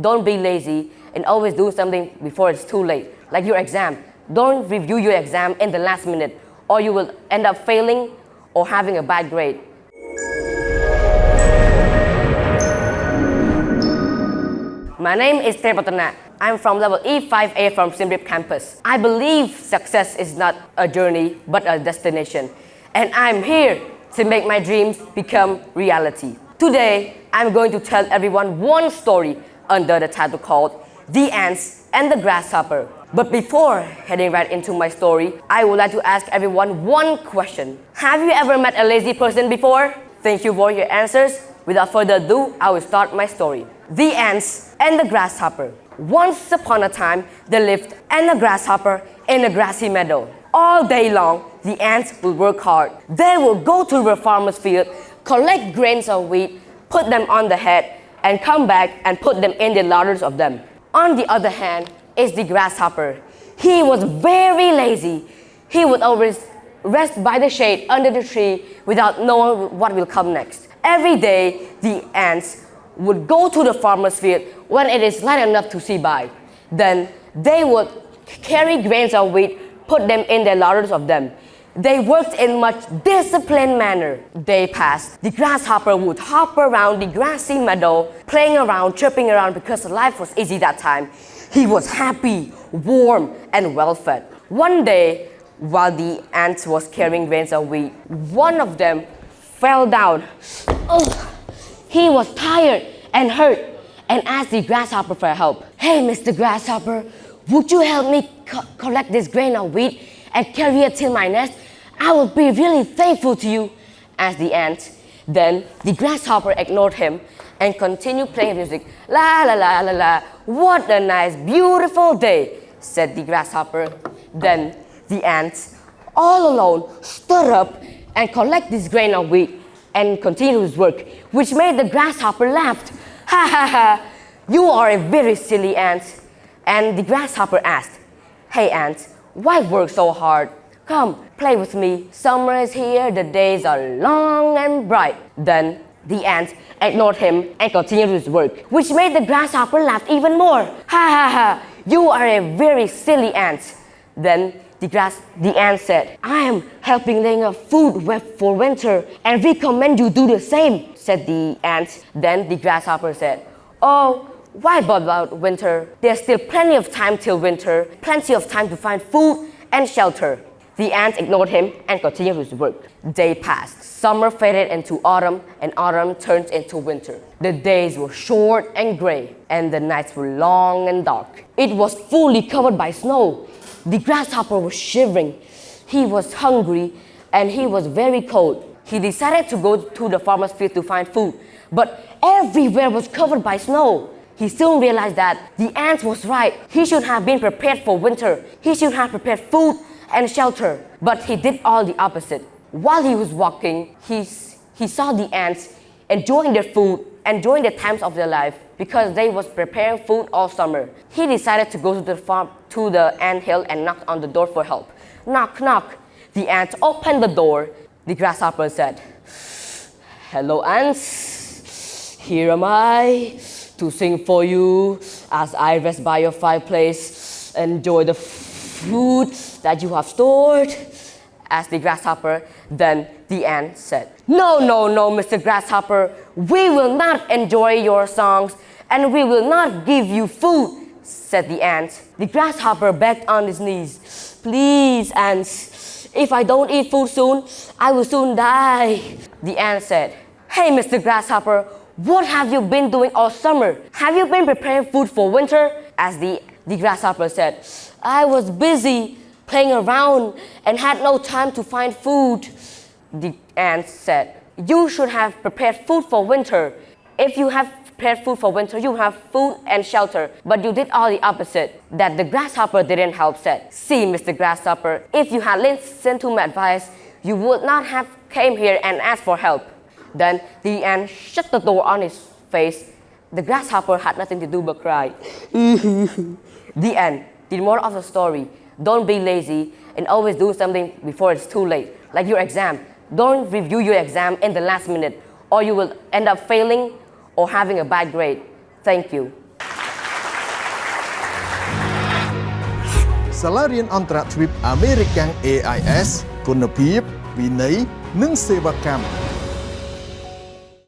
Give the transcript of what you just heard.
Don't be lazy and always do something before it's too late. Like your exam. Don't review your exam in the last minute or you will end up failing or having a bad grade. My name is Trepatana. I'm from level E5A from Siem Reap campus. I believe success is not a journey but a destination. And I'm here to make my dreams become reality. Today, I'm going to tell everyone one story under the title called The Ants and the Grasshopper. But before heading right into my story, I would like to ask everyone one question. Have you ever met a lazy person before? Thank you for your answers. Without further ado, I will start my story. The Ants and the Grasshopper. Once upon a time, there lived a grasshopper in a grassy meadow. All day long, the ants will work hard. They will go to the farmer's field, collect grains of wheat, put them on the head, and come back and put them in the larders of them. On the other hand is the grasshopper. He was very lazy. He would always rest by the shade under the tree without knowing what will come next. Every day, the ants would go to the farmer's field when it is light enough to see by. Then they would carry grains of wheat, put them in the larders of them. They worked in much disciplined manner. Day passed. The grasshopper would hop around the grassy meadow, playing around, chirping around because life was easy that time. He was happy, warm, and well-fed. One day, while the ants was carrying grains of wheat, one of them fell down. He was tired and hurt and asked the grasshopper for help. Hey, Mr. Grasshopper, would you help me collect this grain of wheat and carry it till my nest? I will be really thankful to you, asked the ant. Then the grasshopper ignored him and continued playing music. La la la la la, what a nice, beautiful day, said the grasshopper. Then the ant, all alone, stood up and collected this grain of wheat and continued his work, which made the grasshopper laugh. Ha ha ha, you are a very silly ant. And the grasshopper asked, hey ant, why work so hard? Come, play with me. Summer is here, the days are long and bright. Then the ant ignored him and continued his work, which made the grasshopper laugh even more. Ha ha ha, you are a very silly ant. Then the ant said, I am helping laying a food web for winter and recommend you do the same, said the ant. Then the grasshopper said, oh, why bother about winter? There's still plenty of time till winter, plenty of time to find food and shelter. The ant ignored him and continued his work. Day passed. Summer faded into autumn and autumn turned into winter. The days were short and gray and the nights were long and dark. It was fully covered by snow. The grasshopper was shivering. He was hungry and he was very cold. He decided to go to the farmer's field to find food, but everywhere was covered by snow. He soon realized that the ant was right. He should have been prepared for winter. He should have prepared food and shelter. But he did all the opposite. While he was walking, he saw the ants enjoying their food, enjoying the times of their life because they was preparing food all summer. He decided to go to the farm, to the ant hill and knock on the door for help. Knock, knock. The ants opened the door. The grasshopper said, hello ants, here am I to sing for you as I rest by your fireplace. Enjoy the food that you have stored, asked the grasshopper. Then the ant said, no, no, no, Mr. Grasshopper, we will not enjoy your songs and we will not give you food, said the ant. The grasshopper begged on his knees, please, ants, if I don't eat food soon, I will soon die. The ant said, hey, Mr. Grasshopper, what have you been doing all summer? Have you been preparing food for winter? As the grasshopper said, I was busy playing around and had no time to find food. The ant said, you should have prepared food for winter. If you have prepared food for winter, you have food and shelter. But you did all the opposite. That the grasshopper didn't help said, see, Mr. Grasshopper, if you had listened to my advice, you would not have came here and asked for help. Then the ant shut the door on his face. The grasshopper had nothing to do but cry. The end. The moral of the story, don't be lazy and always do something before it's too late. Like your exam. Don't review your exam in the last minute or you will end up failing or having a bad grade. Thank you. សាលារៀនអន្តរជាតិអាមេរិកាំង AIS គុណភាពវិន័យនិងសេវាកម្ម